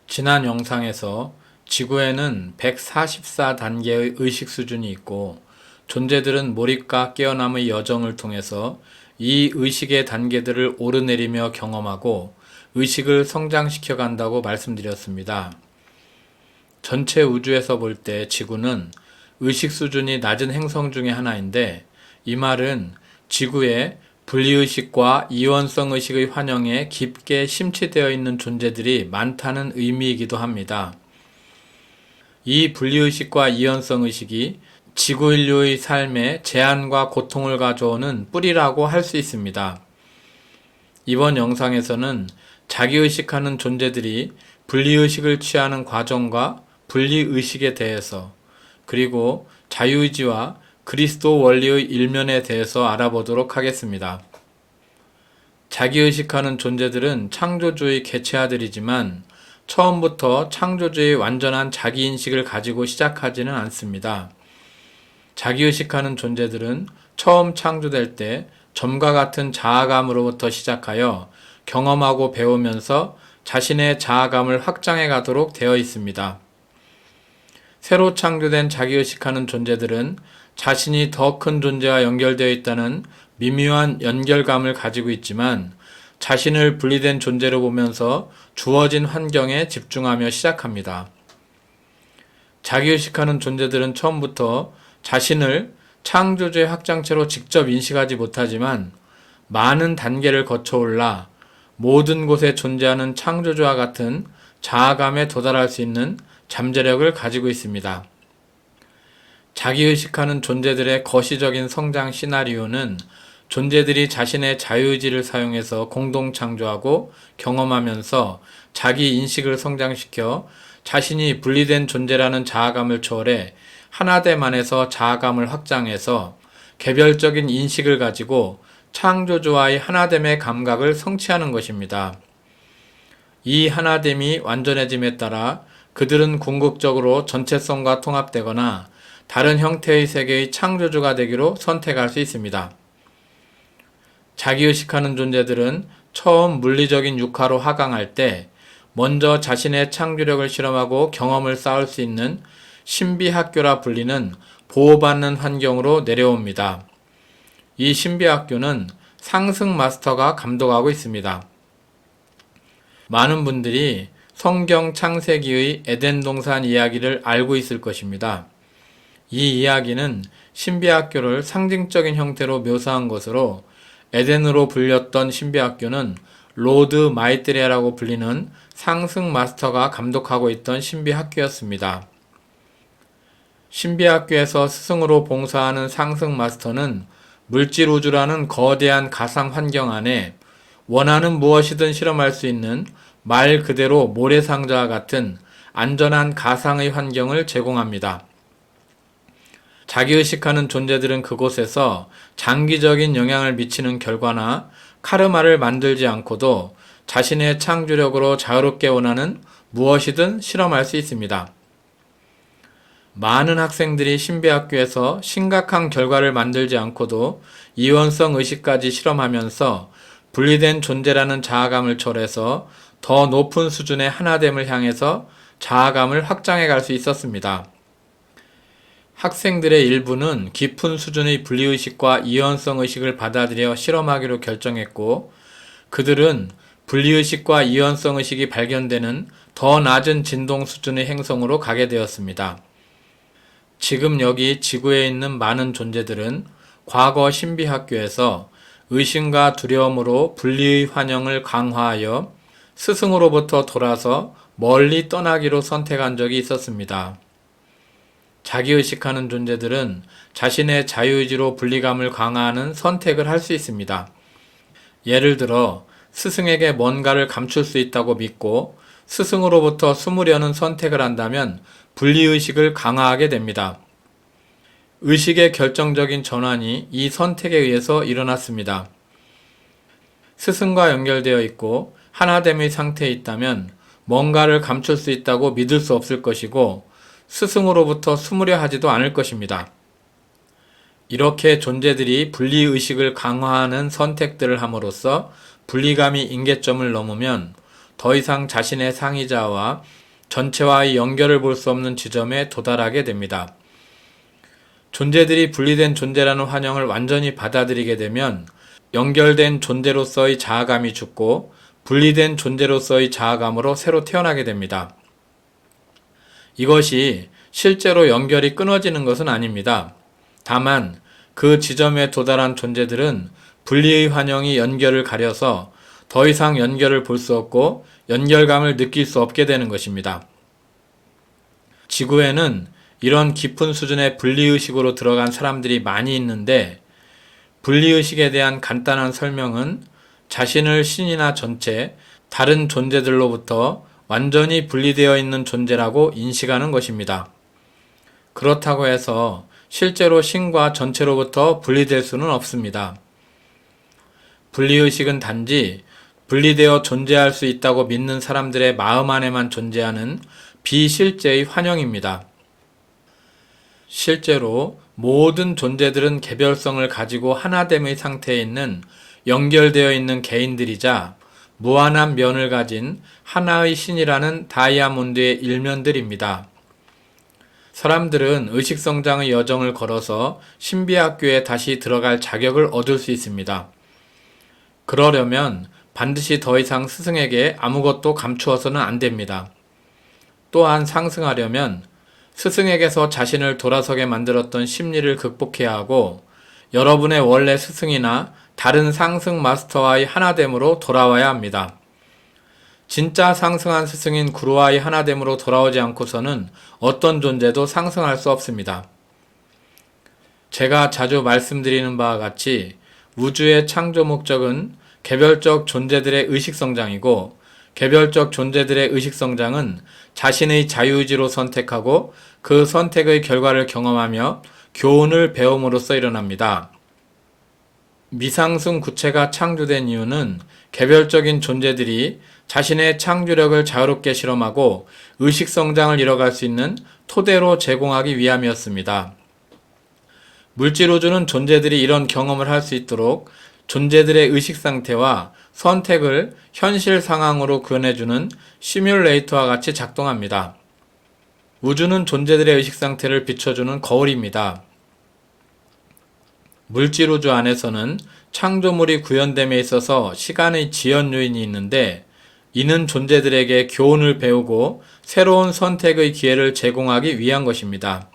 지난 영상에서 지구에는 144단계의 의식 수준이 있고 존재들은 몰입과 깨어남의 여정을 통해서 이 의식의 단계들을 오르내리며 경험하고 의식을 성장시켜 간다고 말씀드렸습니다. 전체 우주에서 볼 때 지구는 의식 수준이 낮은 행성 중의 하나인데, 이 말은 지구에 분리의식과 이원성 의식의 환영에 깊게 심취되어 있는 존재들이 많다는 의미이기도 합니다. 이 분리의식과 이원성 의식이 지구 인류의 삶에 제한과 고통을 가져오는 뿌리라고 할 수 있습니다. 이번 영상에서는 자기의식하는 존재들이 분리의식을 취하는 과정과 분리의식에 대해서, 그리고 자유의지와 그리스도 원리의 일면에 대해서 알아보도록 하겠습니다. 자기의식하는 존재들은 창조주의 개체아들이지만 처음부터 창조주의 완전한 자기인식을 가지고 시작하지는 않습니다. 자기의식하는 존재들은 처음 창조될 때 점과 같은 자아감으로부터 시작하여 경험하고 배우면서 자신의 자아감을 확장해 가도록 되어 있습니다. 새로 창조된 자기의식하는 존재들은 자신이 더 큰 존재와 연결되어 있다는 미묘한 연결감을 가지고 있지만 자신을 분리된 존재로 보면서 주어진 환경에 집중하며 시작합니다. 자기의식하는 존재들은 처음부터 자신을 창조주의 확장체로 직접 인식하지 못하지만 많은 단계를 거쳐 올라 모든 곳에 존재하는 창조주와 같은 자아감에 도달할 수 있는 잠재력을 가지고 있습니다. 자기의식하는 존재들의 거시적인 성장 시나리오는 존재들이 자신의 자유의지를 사용해서 공동 창조하고 경험하면서 자기 인식을 성장시켜 자신이 분리된 존재라는 자아감을 초월해 하나됨안에서 자아감을 확장해서 개별적인 인식을 가지고 창조주와의 하나됨의 감각을 성취하는 것입니다. 이 하나됨이 완전해짐에 따라 그들은 궁극적으로 전체성과 통합되거나 다른 형태의 세계의 창조주가 되기로 선택할 수 있습니다. 자기의식하는 존재들은 처음 물리적인 육화로 하강할 때 먼저 자신의 창조력을 실험하고 경험을 쌓을 수 있는 신비학교라 불리는 보호받는 환경으로 내려옵니다. 이 신비학교는 상승 마스터가 감독하고 있습니다. 많은 분들이 성경 창세기의 에덴 동산 이야기를 알고 있을 것입니다. 이 이야기는 신비학교를 상징적인 형태로 묘사한 것으로 에덴으로 불렸던 신비학교는 로드 마이트레라고 불리는 상승 마스터가 감독하고 있던 신비학교였습니다. 신비학교에서 스승으로 봉사하는 상승 마스터는 물질 우주라는 거대한 가상 환경 안에 원하는 무엇이든 실험할 수 있는 말 그대로 모래상자와 같은 안전한 가상의 환경을 제공합니다. 자기의식하는 존재들은 그곳에서 장기적인 영향을 미치는 결과나 카르마를 만들지 않고도 자신의 창조력으로 자유롭게 원하는 무엇이든 실험할 수 있습니다. 많은 학생들이 신비학교에서 심각한 결과를 만들지 않고도 이원성 의식까지 실험하면서 분리된 존재라는 자아감을 초월해서 더 높은 수준의 하나됨을 향해서 자아감을 확장해 갈 수 있었습니다. 학생들의 일부는 깊은 수준의 분리의식과 이원성 의식을 받아들여 실험하기로 결정했고, 그들은 분리의식과 이원성 의식이 발견되는 더 낮은 진동 수준의 행성으로 가게 되었습니다. 지금 여기 지구에 있는 많은 존재들은 과거 신비학교에서 의심과 두려움으로 분리의 환영을 강화하여 스승으로부터 돌아서 멀리 떠나기로 선택한 적이 있었습니다. 자기의식하는 존재들은 자신의 자유의지로 분리감을 강화하는 선택을 할 수 있습니다. 예를 들어 스승에게 뭔가를 감출 수 있다고 믿고 스승으로부터 숨으려는 선택을 한다면 분리의식을 강화하게 됩니다. 의식의 결정적인 전환이 이 선택에 의해서 일어났습니다. 스승과 연결되어 있고 하나됨의 상태에 있다면 뭔가를 감출 수 있다고 믿을 수 없을 것이고 스승으로부터 숨으려 하지도 않을 것입니다. 이렇게 존재들이 분리의식을 강화하는 선택들을 함으로써 분리감이 임계점을 넘으면 더 이상 자신의 상의자와 전체와의 연결을 볼 수 없는 지점에 도달하게 됩니다. 존재들이 분리된 존재라는 환영을 완전히 받아들이게 되면 연결된 존재로서의 자아감이 죽고 분리된 존재로서의 자아감으로 새로 태어나게 됩니다. 이것이 실제로 연결이 끊어지는 것은 아닙니다. 다만 그 지점에 도달한 존재들은 분리의 환영이 연결을 가려서 더 이상 연결을 볼 수 없고 연결감을 느낄 수 없게 되는 것입니다. 지구에는 이런 깊은 수준의 분리의식으로 들어간 사람들이 많이 있는데, 분리의식에 대한 간단한 설명은 자신을 신이나 전체, 다른 존재들로부터 완전히 분리되어 있는 존재라고 인식하는 것입니다. 그렇다고 해서 실제로 신과 전체로부터 분리될 수는 없습니다. 분리의식은 단지 분리되어 존재할 수 있다고 믿는 사람들의 마음 안에만 존재하는 비실제의 환영입니다. 실제로 모든 존재들은 개별성을 가지고 하나됨의 상태에 있는 연결되어 있는 개인들이자 무한한 면을 가진 하나의 신이라는 다이아몬드의 일면들입니다. 사람들은 의식성장의 여정을 걸어서 신비학교에 다시 들어갈 자격을 얻을 수 있습니다. 그러려면 반드시 더 이상 스승에게 아무것도 감추어서는 안 됩니다. 또한 상승하려면 스승에게서 자신을 돌아서게 만들었던 심리를 극복해야 하고, 여러분의 원래 스승이나 다른 상승 마스터와의 하나됨으로 돌아와야 합니다. 진짜 상승한 스승인 구루와의 하나됨으로 돌아오지 않고서는 어떤 존재도 상승할 수 없습니다. 제가 자주 말씀드리는 바와 같이 우주의 창조 목적은 개별적 존재들의 의식성장이고, 개별적 존재들의 의식성장은 자신의 자유의지로 선택하고 그 선택의 결과를 경험하며 교훈을 배움으로써 일어납니다. 미상승 구체가 창조된 이유는 개별적인 존재들이 자신의 창조력을 자유롭게 실험하고 의식성장을 이뤄갈 수 있는 토대로 제공하기 위함이었습니다. 물질우주는 존재들이 이런 경험을 할 수 있도록 존재들의 의식상태와 선택을 현실 상황으로 구현해주는 시뮬레이터와 같이 작동합니다. 우주는 존재들의 의식상태를 비춰주는 거울입니다. 물질우주 안에서는 창조물이 구현됨에 있어서 시간의 지연 요인이 있는데, 이는 존재들에게 교훈을 배우고 새로운 선택의 기회를 제공하기 위한 것입니다.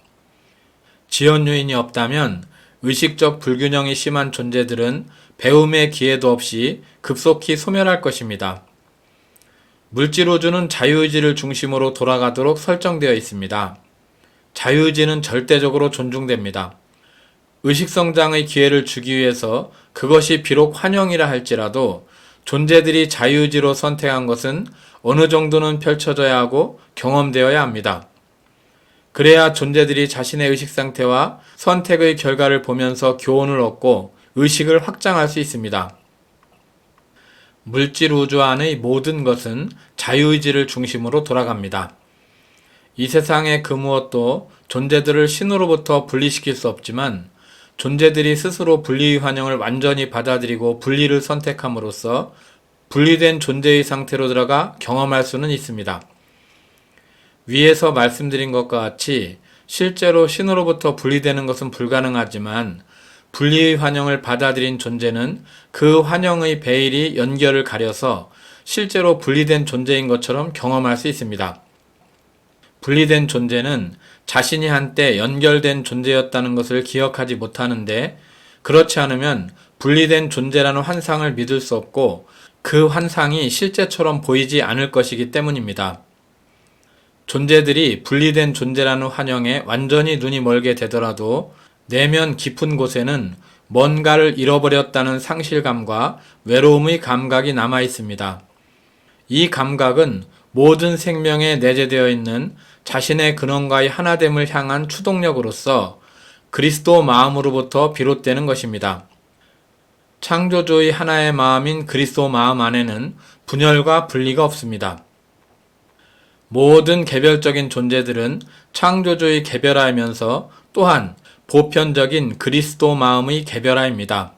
지연 요인이 없다면 의식적 불균형이 심한 존재들은 배움의 기회도 없이 급속히 소멸할 것입니다. 물질우주는 자유의지를 중심으로 돌아가도록 설정되어 있습니다. 자유의지는 절대적으로 존중됩니다. 의식성장의 기회를 주기 위해서 그것이 비록 환영이라 할지라도 존재들이 자유의지로 선택한 것은 어느 정도는 펼쳐져야 하고 경험되어야 합니다. 그래야 존재들이 자신의 의식상태와 선택의 결과를 보면서 교훈을 얻고 의식을 확장할 수 있습니다. 물질 우주 안의 모든 것은 자유의지를 중심으로 돌아갑니다. 이 세상의 그 무엇도 존재들을 신으로부터 분리시킬 수 없지만, 존재들이 스스로 분리의 환영을 완전히 받아들이고 분리를 선택함으로써 분리된 존재의 상태로 들어가 경험할 수는 있습니다. 위에서 말씀드린 것과 같이 실제로 신으로부터 분리되는 것은 불가능하지만, 분리의 환영을 받아들인 존재는 그 환영의 베일이 연결을 가려서 실제로 분리된 존재인 것처럼 경험할 수 있습니다. 분리된 존재는 자신이 한때 연결된 존재였다는 것을 기억하지 못하는데, 그렇지 않으면 분리된 존재라는 환상을 믿을 수 없고 그 환상이 실제처럼 보이지 않을 것이기 때문입니다. 존재들이 분리된 존재라는 환영에 완전히 눈이 멀게 되더라도 내면 깊은 곳에는 뭔가를 잃어버렸다는 상실감과 외로움의 감각이 남아 있습니다. 이 감각은 모든 생명에 내재되어 있는 자신의 근원과의 하나됨을 향한 추동력으로서 그리스도 마음으로부터 비롯되는 것입니다. 창조주의 하나의 마음인 그리스도 마음 안에는 분열과 분리가 없습니다. 모든 개별적인 존재들은 창조주의 개별화이면서 또한 보편적인 그리스도 마음의 개별화입니다.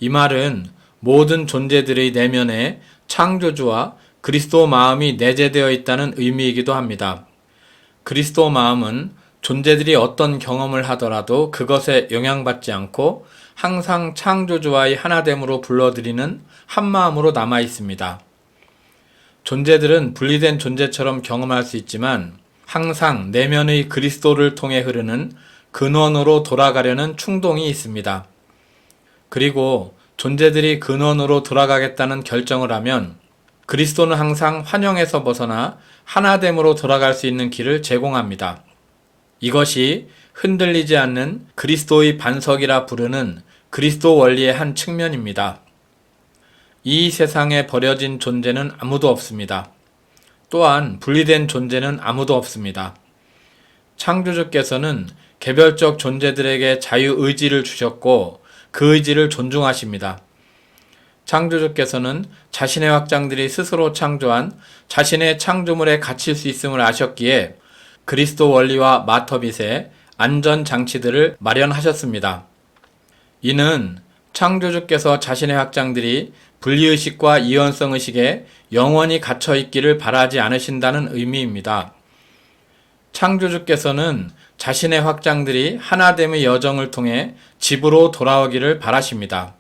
이 말은 모든 존재들의 내면에 창조주와 그리스도 마음이 내재되어 있다는 의미이기도 합니다. 그리스도 마음은 존재들이 어떤 경험을 하더라도 그것에 영향받지 않고 항상 창조주와의 하나됨으로 불러들이는 한마음으로 남아 있습니다. 존재들은 분리된 존재처럼 경험할 수 있지만 항상 내면의 그리스도를 통해 흐르는 근원으로 돌아가려는 충동이 있습니다. 그리고 존재들이 근원으로 돌아가겠다는 결정을 하면 그리스도는 항상 환영에서 벗어나 하나됨으로 돌아갈 수 있는 길을 제공합니다. 이것이 흔들리지 않는 그리스도의 반석이라 부르는 그리스도 원리의 한 측면입니다. 이 세상에 버려진 존재는 아무도 없습니다. 또한 분리된 존재는 아무도 없습니다. 창조주께서는 개별적 존재들에게 자유의지를 주셨고 그 의지를 존중하십니다. 창조주께서는 자신의 확장들이 스스로 창조한 자신의 창조물에 갇힐 수 있음을 아셨기에 그리스도 원리와 마터빗의 안전장치들을 마련하셨습니다. 이는 창조주께서 자신의 확장들이 분리의식과 이원성의식에 영원히 갇혀있기를 바라지 않으신다는 의미입니다. 창조주께서는 자신의 확장들이 하나됨의 여정을 통해 집으로 돌아오기를 바라십니다.